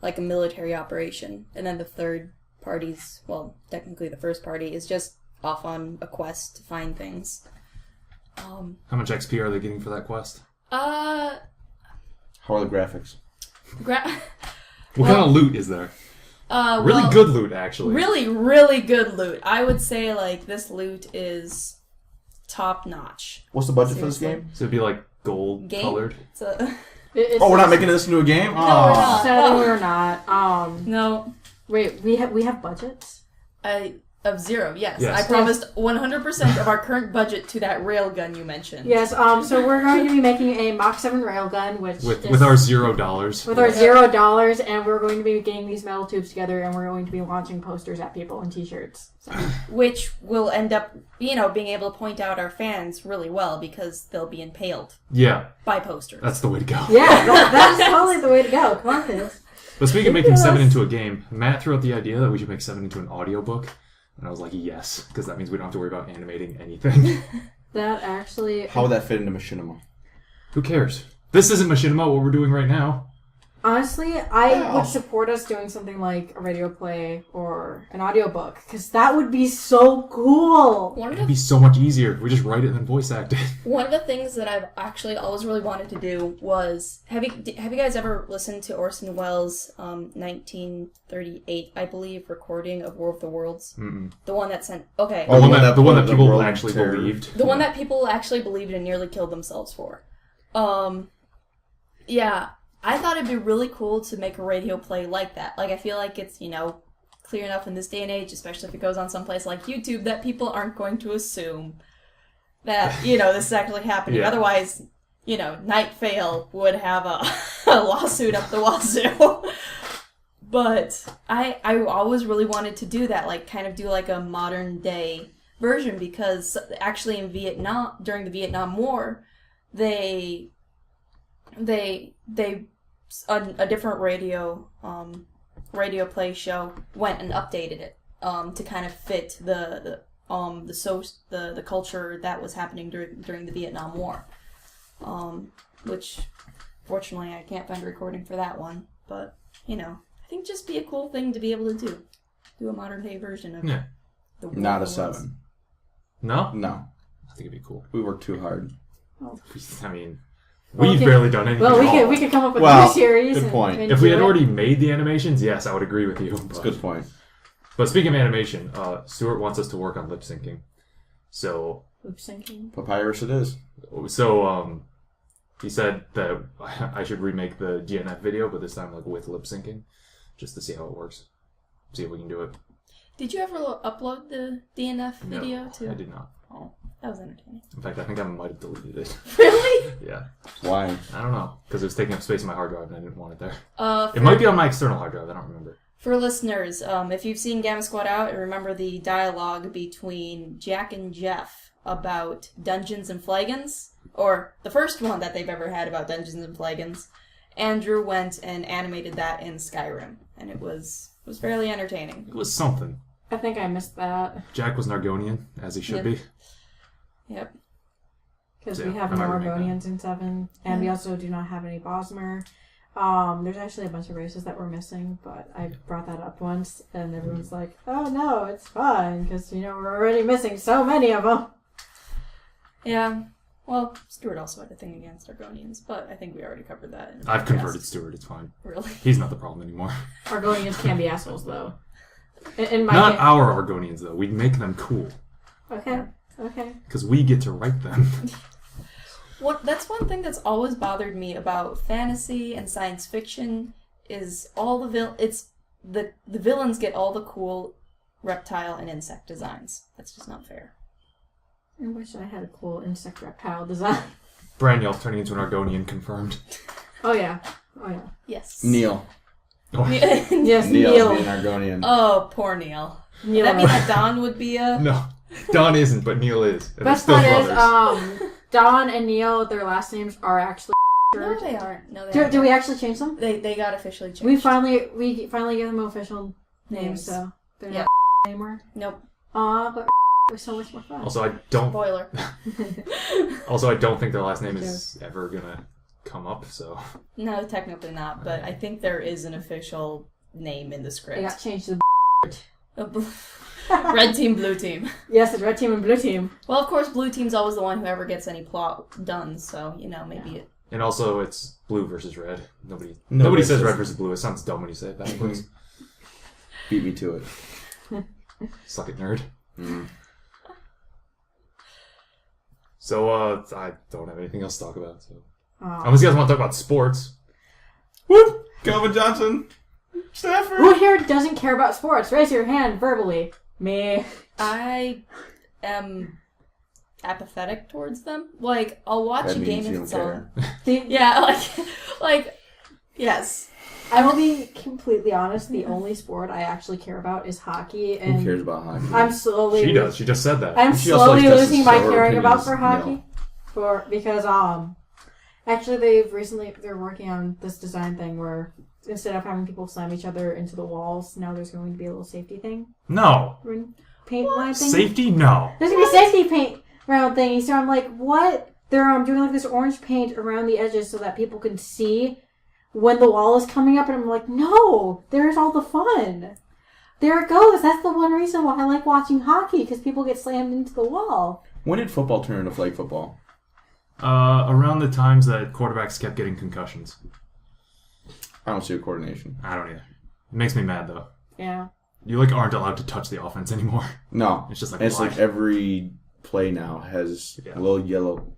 like, a military operation. And then the third party's, well, technically the first party, is just off on a quest to find things. How much XP are they getting for that quest? How are the graphics? What kind of loot is there? Really good loot, actually. Really, really good loot. I would say, like, this loot is top notch. What's the budget for this Seriously. game? So it'd be like gold colored. It's a... Oh, we're not making this into a game? No, we're not. Sadly, we're not. No. Wait, we have budgets? Of 0, yes. Yes. I promised 100% of our current budget to that railgun you mentioned. Yes. So we're going to be making a Mach7 railgun, which With is, our $0. with our $0, and we're going to be getting these metal tubes together, and we're going to be launching posters at people and T-shirts. So. Which will end up, being able to point out our fans really well because they'll be impaled Yeah, by posters. that's the way to go. Yeah, that's totally the way to go. Come on, kids. But speaking of making 7 into a game, Matt threw out the idea that we should make 7 into an audiobook. And I was like, yes, because that means we don't have to worry about animating anything. That actually... How would that fit into Machinima? Who cares? This isn't Machinima, what we're doing right now. Honestly, I would support us doing something like a radio play or an audiobook, because that would be so cool. It'd be so much easier. We just write it and then voice act it. One of the things that I've actually always really wanted to do was... Have you guys ever listened to Orson Welles' 1938, I believe, recording of War of the Worlds? Mm-mm. The one that sent... Okay. The one that people actually believed. The one that people actually believed and nearly killed themselves for. Yeah, I thought it'd be really cool to make a radio play like that. Like, I feel like it's, clear enough in this day and age, especially if it goes on someplace like YouTube, that people aren't going to assume that, this is actually happening. Yeah. Otherwise, Night Vale would have a lawsuit up the wazoo. But I always really wanted to do that, like, kind of do like a modern day version, because actually in Vietnam, during the Vietnam War, a different radio play show went and updated it to kind of fit the culture that was happening during the Vietnam War, which fortunately I can't find a recording for that one, but I think just be a cool thing to be able to do a modern day version of the War Not a of the Worlds. 7. No? No. I think it'd be cool. We work too hard. I mean, we've barely done anything. Well, we could come up with a new series. Good point. And if we had do it. already made the animations, yes, I would agree with you. That's a good point. But speaking of animation, Stuart wants us to work on lip syncing. So Lip syncing. Papyrus it is. He said that I should remake the GNF video, but this time with lip syncing, just to see how it works. See if we can do it. Did you ever upload the DNF video too? I did not. Oh, that was entertaining. In fact, I think I might have deleted it. Really? Yeah. Why? I don't know, because it was taking up space on my hard drive and I didn't want it there. It might be on my external hard drive. I don't remember. For listeners, if you've seen Gamma Squad Out, remember the dialogue between Jack and Jeff about Dungeons and Flagons, or the first one that they've ever had about Dungeons and Flagons. Andrew went and animated that in Skyrim, and it was fairly entertaining. It was something. I think I missed that. Jack was an Argonian, as he should be. Yep. Because So, we have I no might remake Argonians in 7, and we also do not have any Bosmer. There's actually a bunch of races that we're missing, but I brought that up once, and everyone's like, oh no, it's fine, because, we're already missing so many of them. Yeah. Well, Stuart also had a thing against Argonians, but I think we already covered that. I've converted Stuart, it's fine. Really? He's not the problem anymore. Argonians can be assholes, though. In my Not our Argonians, though. We'd make them cool. Okay. Because we get to write them. That's one thing that's always bothered me about fantasy and science fiction is all the villains get all the cool reptile and insect designs. That's just not fair. I wish I had a cool insect reptile design. Branyelf turning into an Argonian confirmed. Oh yeah. Yes. Neil. Oh, Yes, Neil's Neil. being Argonian. Oh, poor Neil. Neil. That means that Don would be a... no. Don isn't, but Neil is. And Best they're part still is, brothers. Don and Neil, their last names are actually. No, they aren't. No, they aren't. Do we actually change them? They got officially changed. We finally give them official names, so they're Yeah. not anymore. Nope. But was so much more fun. Also, I don't Spoiler. think their last name is ever gonna come up, so. No, technically not, but I think there is an official name in the They script. got changed to Red team, blue team. yes, it's red team and blue team. Well, of course, blue team's always the one who ever gets any plot done, so, maybe it... And also, it's blue versus red. Nobody says red versus blue. It sounds dumb when you say it backwards. Beat me to it. Suck it, nerd. Mm. So, I don't have anything else to talk about, so. Aw. Unless you guys want to talk about sports. Whoop! Calvin Johnson. Stafford. Who here doesn't care about sports? Raise your hand verbally. Me. I am apathetic towards them. Like, I'll watch That a game means you if don't it's on. care. Yeah, like, yes. I will be completely honest. The only sport I actually care about is hockey, and Who cares about hockey? I'm slowly. She does. She just said that. I'm She also slowly likes to losing my show her caring about opinions. for hockey, because actually they're working on this design thing where instead of having people slam each other into the walls, now there's going to be a little safety thing. No. paint line thing. Safety? No. There's gonna be safety paint round thingy. So I'm like, what? They're doing like this orange paint around the edges so that people can see when the wall is coming up. And I'm like, no, there's all the fun. There it goes. That's the one reason why I like watching hockey, because people get slammed into the wall. When did football turn into flag football? Around the times that quarterbacks kept getting concussions. I don't see a coordination. I don't either. It makes me mad though. Yeah. You like aren't allowed to touch the offense anymore. No. It's just like it's why? like every play now has a little yellow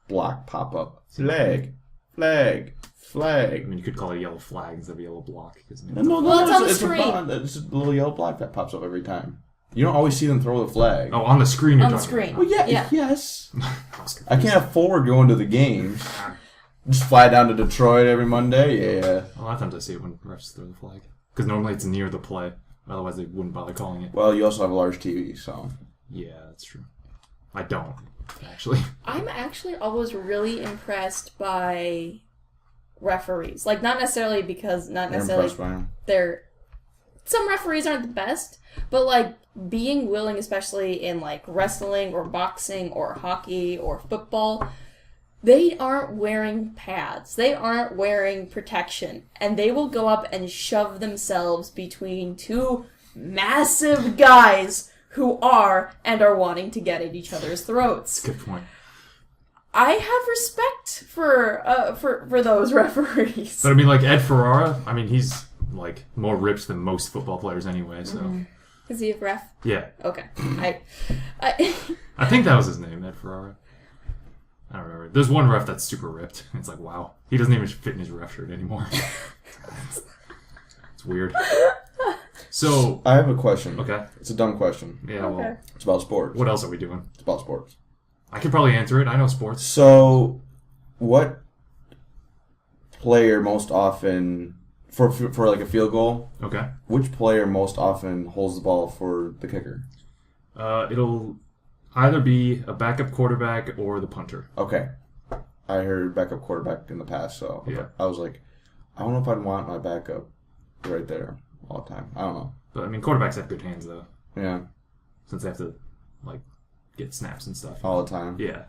block pop up. Flag. Flag. Flag. I mean, you could call it a yellow flag instead of a yellow block. No, Well, it's on the it's screen. It's a little yellow block that pops up every time. You don't always see them throw the flag. Oh, on the screen you're On the talking screen. about. Well, Yeah. yes. I was I can't have forward going to the games. Just fly down to Detroit every Monday. Yeah. A lot of times I see it when refs throw the flag. Because normally it's near the play. Otherwise they wouldn't bother calling it. Well, you also have a large TV, so. Yeah, that's true. I don't, actually. I'm actually always really impressed by referees. Like, not necessarily because, not You're necessarily impressed by him. they're... Some referees aren't the best, but, like, being willing, especially in, like, wrestling or boxing or hockey or football, they aren't wearing pads. They aren't wearing protection. And they will go up and shove themselves between two massive guys who are and are wanting to get at each other's throats. Good point. I have respect for those referees. But I mean, like, Ed Ferrara, I mean, he's, like, more ripped than most football players anyway, so... Is he a ref? Yeah. Okay. I I think that was his name, Ed Ferrara. I don't remember. There's one ref that's super ripped. It's like, wow. He doesn't even fit in his ref shirt anymore. It's weird. So... I have a question. Okay. It's a dumb question. Yeah, well... Okay. It's about sports. What else are we doing? It's about sports. I could probably answer it. I know sports. So, what player most often, for like a field goal, Okay. which player most often holds the ball for the kicker? It'll either be a backup quarterback or the punter. Okay. I heard backup quarterback in the past, so Yeah. I was like, I don't know if I'd want my backup right there all the time. I don't know. But, I mean, quarterbacks have good hands, though. Yeah, Since they have to, like, get snaps and stuff. all the time. Yeah.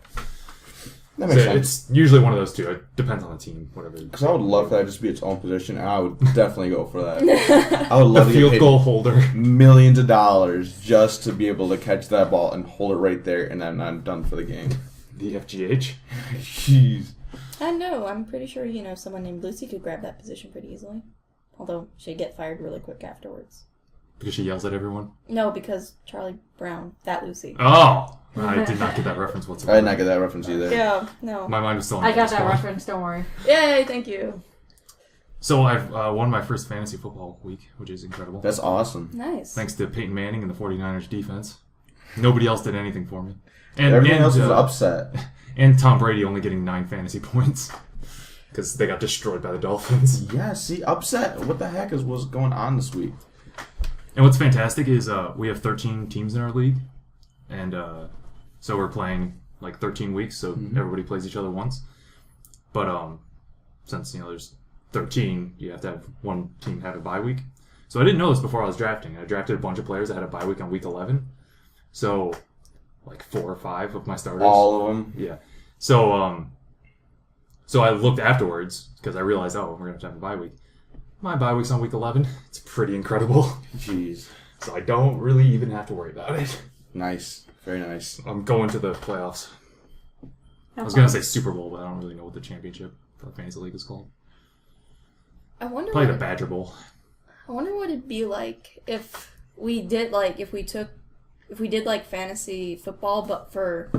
That makes So sense. it's usually one of those two. It depends on the team, whatever. Because I would love for that just to be its own position, and I would definitely go for that. I would love The to get field paid goal holder. millions of dollars just to be able to catch that ball and hold it right there, and then I'm done for the game. The FGH. Jeez. I know. I'm pretty sure someone named Lucy could grab that position pretty easily. Although she'd get fired really quick afterwards. Because she yells at everyone. No, because Charlie Brown, that Lucy. Oh! I did not get that reference I whatsoever. did not get that reference either. Yeah, no. My mind was still on I got baseball. that reference, don't worry. Yay, thank you. So I've won my first fantasy football week, which is incredible. That's awesome. Nice. Thanks to Peyton Manning and the 49ers defense. Nobody else did anything for me. And, Everyone else was upset. And Tom Brady only getting 9 fantasy points. Because they got destroyed by the Dolphins. Yeah, see, upset. What the heck was going on this week? And what's fantastic is we have 13 teams in our league. And so we're playing like 13 weeks, so everybody plays each other once. But since there's 13, you have to have one team have a bye week. So I didn't know this before I was drafting. I drafted a bunch of players that had a bye week on week 11. So like 4 or 5 of my starters. All of them? Yeah. So so I looked afterwards because I realized, we're going to have a bye week. My bye week's on week 11. It's pretty incredible. Jeez. So I don't really even have to worry about it. Nice. Very nice. I'm going to the playoffs. I was going to say Super Bowl, but I don't really know what the championship for the Fantasy League is called. I wonder Probably the Badger Bowl. I wonder what it'd be like if we did like fantasy football, but for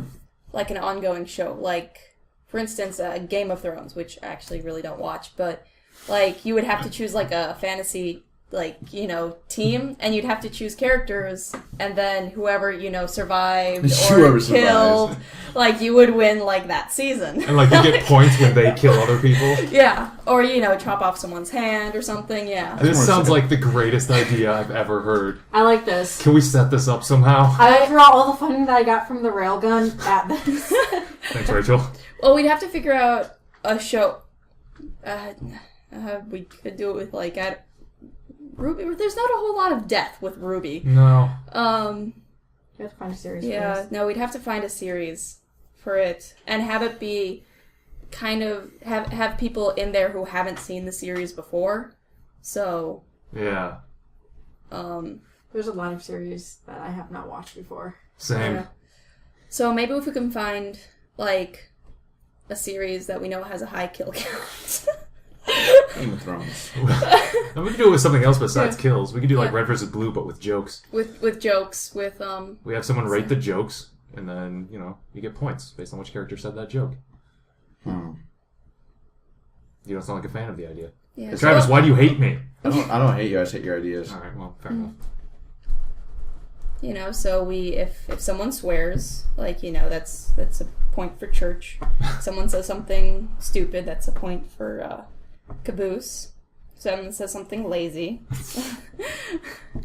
like an ongoing show. Like, for instance, Game of Thrones, which I actually really don't watch, but like you would have to choose like a fantasy team, and you'd have to choose characters, and then whoever survived or Whoever killed, survives. like you would win like that season. And like you get points when they kill other people. Yeah, or chop off someone's hand or something. Yeah. This sounds like the greatest idea I've ever heard. I like this. Can we set this up somehow? I will throw all the funding that I got from the railgun at this. Thanks, Rachel. Well, we'd have to figure out a show. We could do it with Ruby. There's not a whole lot of death with Ruby. No. We have to find a series. Yeah, first. no, we'd have to find a series for it and have it be kind of have people in there who haven't seen the series before. So Yeah. There's a lot of series that I have not watched before. Same. Yeah. So maybe if we can find like a series that we know has a high kill count. Game of Thrones. And we could do it with something else besides Yeah. kills. We could do like Yeah. Red vs. Blue, but with jokes. with jokes, with We have someone rate the jokes, and then, you get points based on which character said that joke. You don't sound like a fan of the idea. yeah. Travis, why do you hate me? I don't hate you. I just hate your ideas. Alright, well, fair enough. So if someone swears, that's a point for church. Someone says something stupid, that's a point for caboose. Someone says something lazy.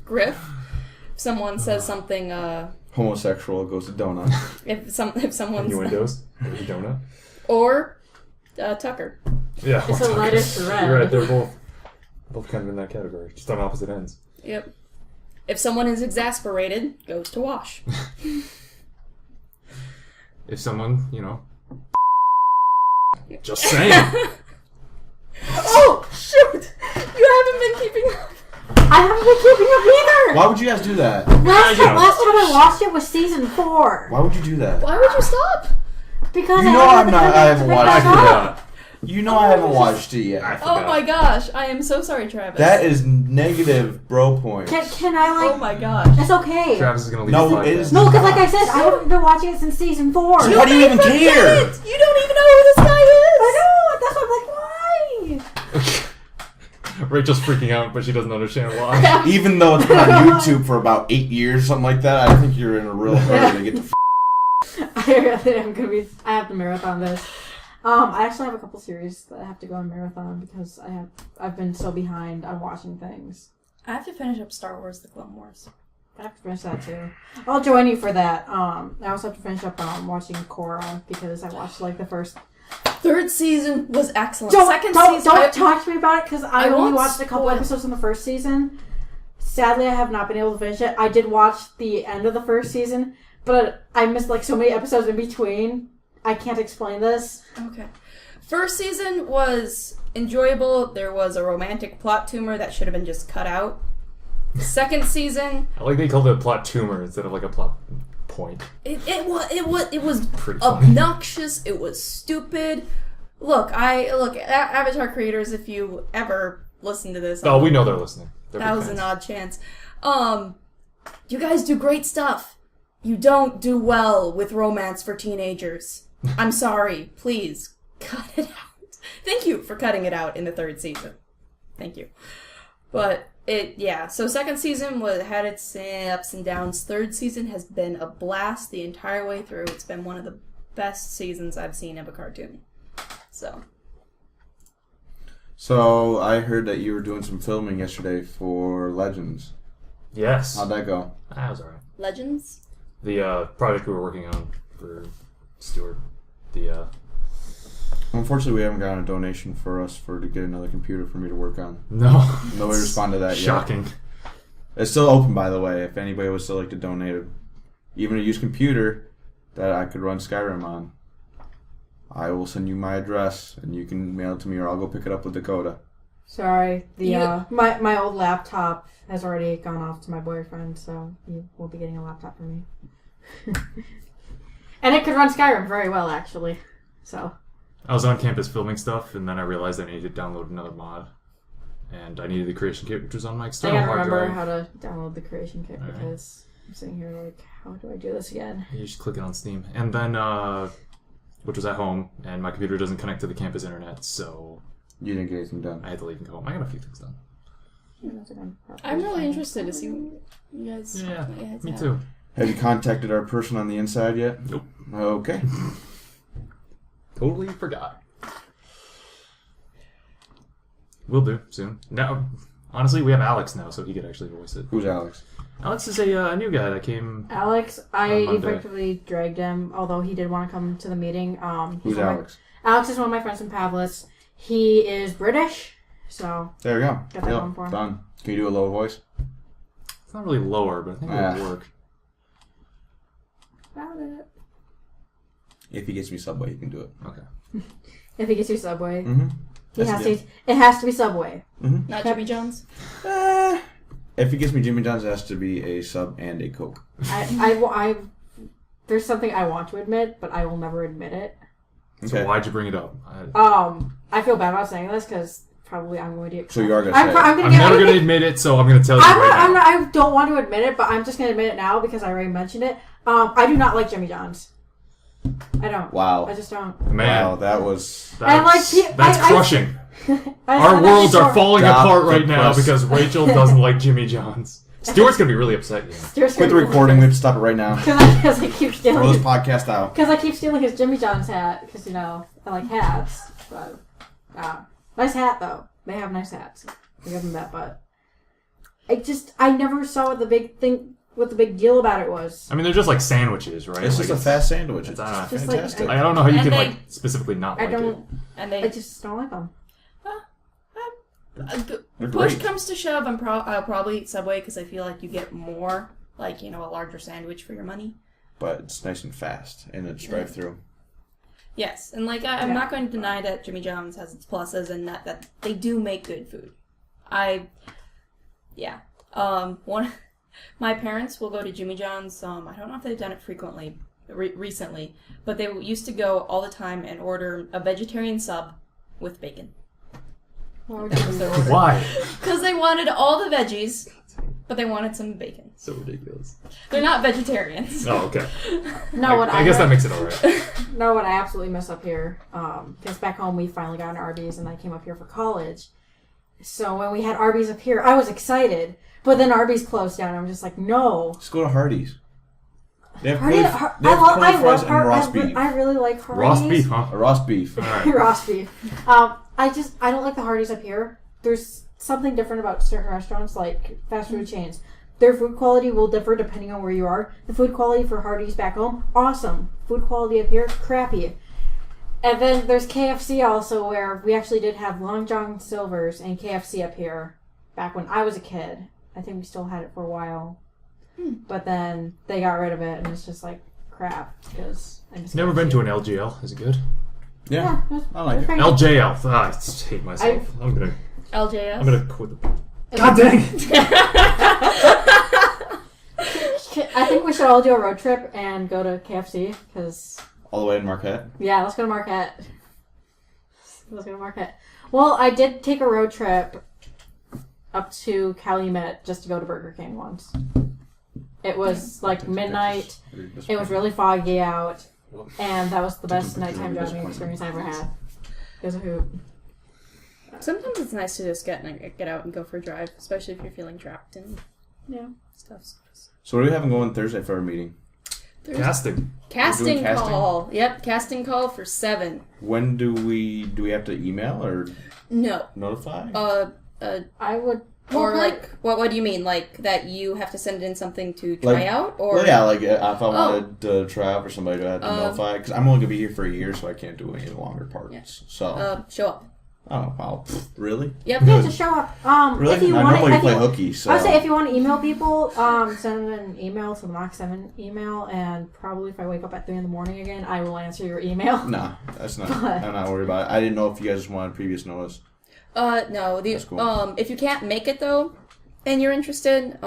Griff. If someone says something Homosexual goes to donut. if someone's Innuendos? Maybe donut? or Tucker. Yeah. It's a lighter thread. You're right, they're both kind of in that category, just on opposite ends. Yep. If someone is exasperated, goes to wash. If someone, just saying. Oh shoot! You haven't been keeping up. I haven't been keeping up either. Why would you guys do that? Last time I watched it was season 4. Why would you do that? Why would you stop? Because You I know haven't I haven't watched it it. You know I haven't watched it yet. I Oh forgot. my gosh! I am so sorry, Travis. That is negative bro points. Can I like? Oh my gosh! It's okay. Travis is gonna leave No, the podcast. it is- No, because like I said, I haven't been watching it since season 4. So how do you even care? You don't even know who this guy is. I know. That's why I'm like, why? Rachel's freaking out, but she doesn't understand why. Even though it's been on YouTube for about 8 years, something like that, I think you're in a real hurry to get the I have to marathon this. I actually have a couple series that I have to go on marathon because I've been so behind on watching things. I have to finish up Star Wars: The Clone Wars. I have to finish that too. I'll join you for that. I also have to finish up watching Korra because I watched like the first. Third season was excellent. Don't Second season, talk to me about it because I I only won't watched a couple spoil. episodes in the first season. Sadly, I have not been able to finish it. I did watch the end of the first season, but I missed like so many episodes in between. I can't explain this. Okay. First season was enjoyable. There was a romantic plot tumor that should have been just cut out. Second season, I like they called it a plot tumor instead of like a plot point. it was Pretty funny. obnoxious. It was stupid. Look, Avatar creators, if you ever listen to this, Oh, we know they're listening. They're big that was an fans. odd chance. You guys do great stuff. You don't do well with romance for teenagers. I'm sorry. Please cut it out. Thank you for cutting it out in the third season. Thank you. But so second season had its ups and downs. Third season has been a blast the entire way through. It's been one of the best seasons I've seen of a cartoon. So I heard that you were doing some filming yesterday for Legends. Yes. How'd that go? That was alright. Legends? The project we were working on for Stuart. Unfortunately, we haven't gotten a donation for us to get another computer for me to work on. No. Nobody responded to that yet. Shocking. It's still open, by the way, if anybody would still like to donate even a used computer that I could run Skyrim on. I will send you my address, and you can mail it to me, or I'll go pick it up with Dakota. Sorry, my old laptop has already gone off to my boyfriend, so you will be getting a laptop from me. And it could run Skyrim very well, actually. So I was on campus filming stuff, and then I realized I needed to download another mod. And I needed the creation kit, which was on my I external gotta hard remember drive. how to download the creation kit Alright. because I'm sitting here like, how do I do this again? You just click it on Steam. And then, which was at home, and my computer doesn't connect to the campus internet, so You didn't get anything done. I had to leave and go home. I got a few things done. I'm really interested to see what you guys. Yeah, what you guys me have. too. Have you contacted our person on the inside yet? Nope. Okay. Totally forgot. Will do, soon. Now, honestly, we have Alex now, so he could actually voice it. Who's Alex? Alex is a new guy that came... Alex, I On Monday. effectively dragged him, although he did want to come to the meeting. Who's Alex? Alex is one of my friends from Pavlis. He is British, so There we go. Got that going for him. Done. Can you do a low voice? It's not really lower, but I think it would work. about it. If he gets me Subway, he can do it. Okay. If he gets you Subway, Mm-hmm. it has to be Subway. Mm-hmm. Not Jimmy John's. If he gets me Jimmy John's, it has to be a sub and a Coke. I there's something I want to admit, but I will never admit it. So why'd you bring it up? I feel bad about saying this because probably I'm going to. So you are going to say it. I'm never going to admit it, so I'm going to tell you now. I don't want to admit it, but I'm just going to admit it now because I already mentioned it. I do not like Jimmy John's. I don't. Wow. I just don't. Man, wow, that's crushing. Our worlds are falling apart right now because Rachel doesn't like Jimmy John's. Stuart's going to be really upset. Quit the recording. We have to stop it right now. Because I keep stealing. Throw this podcast out. Because I keep stealing his Jimmy John's hat. Because, I like hats. But, nice hat, though. They have nice hats. I give them that, but I never saw what the big deal about it was. I mean, they're just like sandwiches, right? It's just a fast sandwich. It's fantastic. I don't know how you can specifically not like it. I just don't like them. Push comes to shove, I'll probably eat Subway because I feel like you get more, a larger sandwich for your money. But it's nice and fast, and it's drive-through. Yes, and I'm not going to deny that Jimmy John's has its pluses and that they do make good food. My parents will go to Jimmy John's. I don't know if they've done it frequently recently, but they used to go all the time and order a vegetarian sub with bacon. Why? Because they wanted all the veggies, but they wanted some bacon. So ridiculous. They're not vegetarians. Oh, okay. I guess that makes it alright. No, what I absolutely miss up here, because back home we finally got an Arby's and I came up here for college. So when we had Arby's up here, I was excited, but then Arby's closed down. I'm just like, no. Just go to Hardee's. They have I fries and roast beef. I really like Hardee's. Roast beef, huh? Roast beef. Right. Roast beef. I don't like the Hardee's up here. There's something different about certain restaurants, like fast food chains. Their food quality will differ depending on where you are. The food quality for Hardee's back home, awesome. Food quality up here, crappy. And then there's KFC also, where we actually did have Long John Silver's and KFC up here back when I was a kid. I think we still had it for a while. But then they got rid of it, and it's just like crap. Because Never been to an LGL. Is it good? Yeah, I like it. LJL. I hate myself. LJS? I'm gonna quit the... God dang it! I think we should all do a road trip and go to KFC, because... All the way in Marquette? Yeah, let's go to Marquette. Well, I did take a road trip up to Calumet just to go to Burger King once. It was like midnight. It was really foggy out. And that was the best nighttime driving experience I ever had. It was a hoot. Sometimes it's nice to just get out and go for a drive, especially if you're feeling trapped and stuff. So what do we have going Thursday for our meeting? Casting call. Yep, casting call for 7. When do we have to email or notify? I would. Or what do you mean? Like that you have to send in something to try out? Or if I wanted to try out for somebody, do I have to notify? Because I'm only gonna be here for a year, so I can't do any longer parts. Yeah. So show up. Oh wow! Really? Yep. Yeah, just show up. Really? If you I want normally play hooky. So I would say if you want to email people, send them an email to the Mach7 email, and probably if I wake up at 3 a.m. again, I will answer your email. No, that's not. I'm not worried about it. I didn't know if you guys wanted previous notice. No. That's cool. If you can't make it though, and you're interested,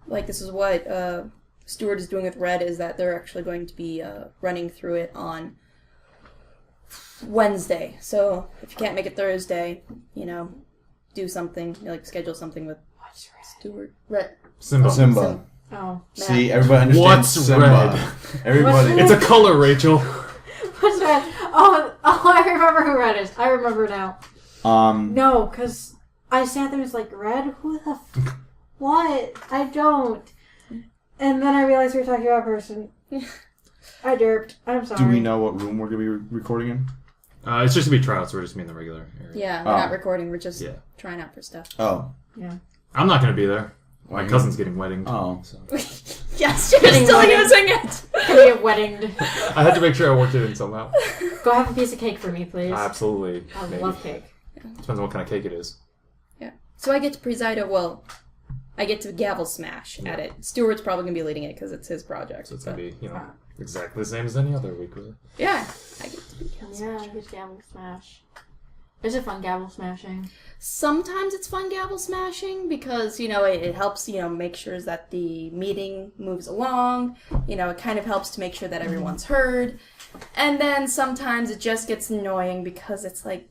this is what Stuart is doing with Red, is that they're actually going to be running through it on Wednesday. So if you can't make it Thursday, do something, schedule something with Stuart. Red. Simba. Oh. See, everybody understands Simba. Red? Everybody. It's a color, Rachel. What's Red? Oh, I remember who Red is. I remember now. No, because I sat there and was like, Red? Who the what? I don't. And then I realized we were talking about a person. I derped. I'm sorry. Do we know what room we're going to be recording in? It's just going to be tryouts. We're just in the regular area. Yeah, we're not recording. We're just trying out for stuff. Oh. Yeah. I'm not going to be there. My cousin's getting weddinged. Oh. So. Yes, you're still using it. Gonna get weddinged. I had to make sure I worked it in somehow. Go have a piece of cake for me, please. Absolutely. I love cake. Depends on what kind of cake it is. Yeah. So I get to preside at, I get to gavel smash at it. Stuart's probably going to be leading it because it's his project. So it's going to be, exactly the same as any other week, really. Yeah. I get to be gavel Yeah, I get gavel smash. Is it fun gavel smashing? Sometimes it's fun gavel smashing because, it helps, make sure that the meeting moves along. It kind of helps to make sure that everyone's heard. And then sometimes it just gets annoying because it's like,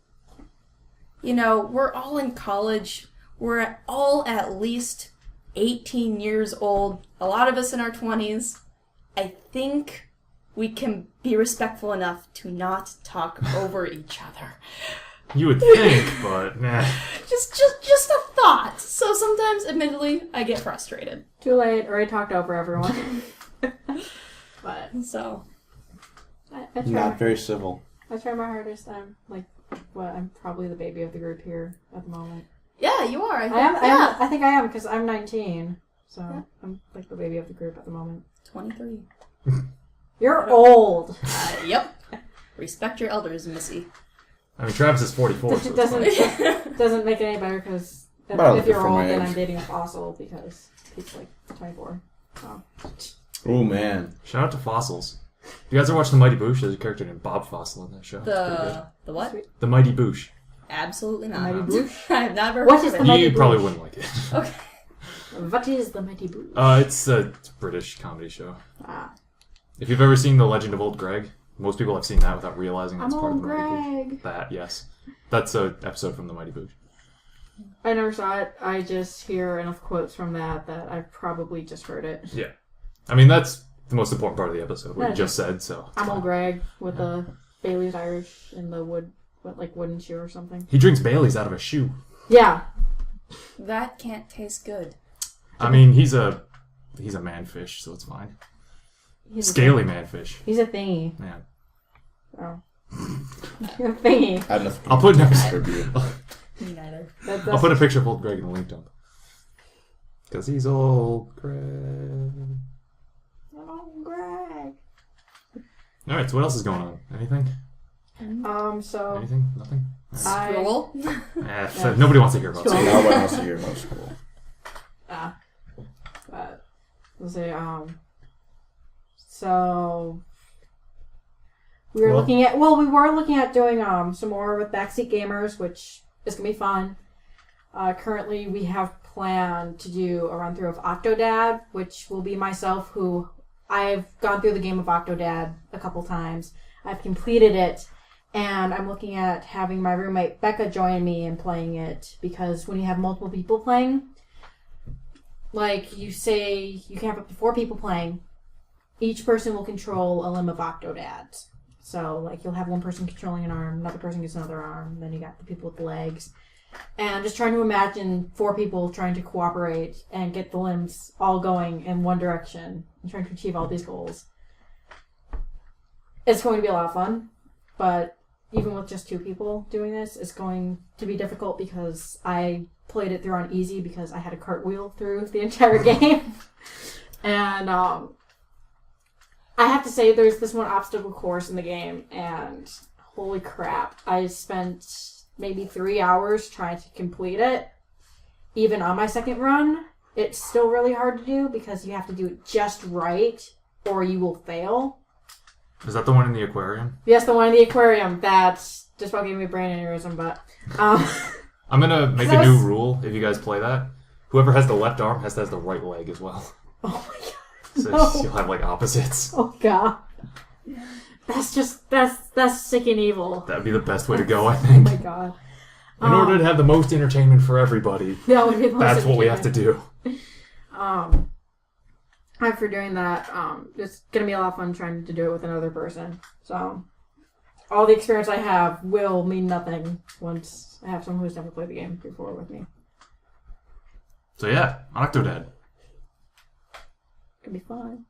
we're all in college. We're all at least 18 years old. A lot of us in our 20s. I think we can be respectful enough to not talk over each other. You would think, but nah. Just a thought. So sometimes, admittedly, I get frustrated. Too late. Already talked over everyone. But So I try. Not very civil. I try my hardest. I'm I'm probably the baby of the group here at the moment. yeah, you are. I think. I think I am because I'm 19. So I'm like the baby of the group at the moment. 23. You're old. Yep. Respect your elders, Missy. I mean, Travis is 44, so it's fine. Doesn't make it any better because About if you're for old, my then age. I'm dating a fossil because he's like 24. Oh. Oh, man. Shout out to Fossils. You guys ever watch The Mighty Boosh? There's a character named Bob Fossil in that show. It's pretty good. The what? Sweet. The Mighty Boosh. Absolutely not. Mighty Boosh? I have never What heard is of the it. Mighty You Boosh? probably wouldn't like it. Okay. What is the Mighty Boosh? It's a British comedy show. Ah. If you've ever seen The Legend of Old Gregg, most people have seen that without realizing it's I'm part of old The Mighty Boosh. Greg. That, yes. That's an episode from The Mighty Boosh. I never saw it. I just hear enough quotes from that I've probably just heard it. Yeah. I mean, that's the most important part of the episode, what Yeah. you just said, so. it's I'm fine. old Greg with the Bailey's Irish in the wooden shoe or something. He drinks Bailey's out of a shoe. Yeah. That can't taste good. I mean, he's a manfish, so it's fine. He's Scaly manfish. He's a thingy. Man. Oh. A thingy. I have nothing I'll put an to episode. contribute. Me neither. I'll put a picture of old Greg in the link dump. Because he's old Greg. Old Greg. Alright, so what else is going on? Anything? So Anything? Nothing? Alright. School? So nobody wants to hear about Cool. school. Nobody wants to hear about school. but let's say so we were looking at doing some more with Backseat Gamers, which is gonna be fun. Currently we have planned to do a run through of Octodad, which will be myself, who I've gone through the game of Octodad a couple times. I've completed it, and I'm looking at having my roommate Becca join me in playing it, because when you have multiple people playing, like you say you can have up to 4 people playing, each person will control a limb of Octodads. So like you'll have one person controlling an arm, another person gets another arm, then you got the people with the legs. And just trying to imagine 4 people trying to cooperate and get the limbs all going in one direction and trying to achieve all these goals. It's going to be a lot of fun, but even with just 2 people doing this, it's going to be difficult because I played it through on easy because I had a cartwheel through the entire game. And I have to say there's this one obstacle course in the game, and holy crap, I spent maybe 3 hours trying to complete it. Even on my second run, it's still really hard to do because you have to do it just right or you will fail. Is that the one in the aquarium? Yes, the one in the aquarium. That's just about giving me a brain aneurysm, but I'm gonna make a new rule if you guys play that. Whoever has the left arm has to have the right leg as well. oh my god. So No. you'll have like opposites. Oh god. That's sick and evil. That'd be the best way to go, I Oh think. my god. In order to have the most entertainment for everybody, That would be the most that's what we have to entertaining. do. After doing that, it's gonna be a lot of fun trying to do it with another person. So all the experience I have will mean nothing once I have someone who's never played the game before with me. So yeah, Octodad. It'll be fun.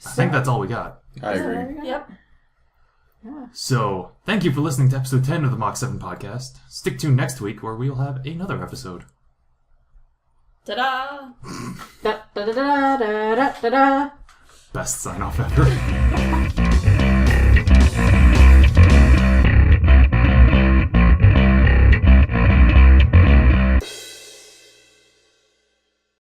I think that's all we got. I agree. Yep. Yeah. So, thank you for listening to episode 10 of the Mach7 podcast. Stick tuned next week where we'll have another episode. Ta-da! Da da da da da da da da. Best sign off ever.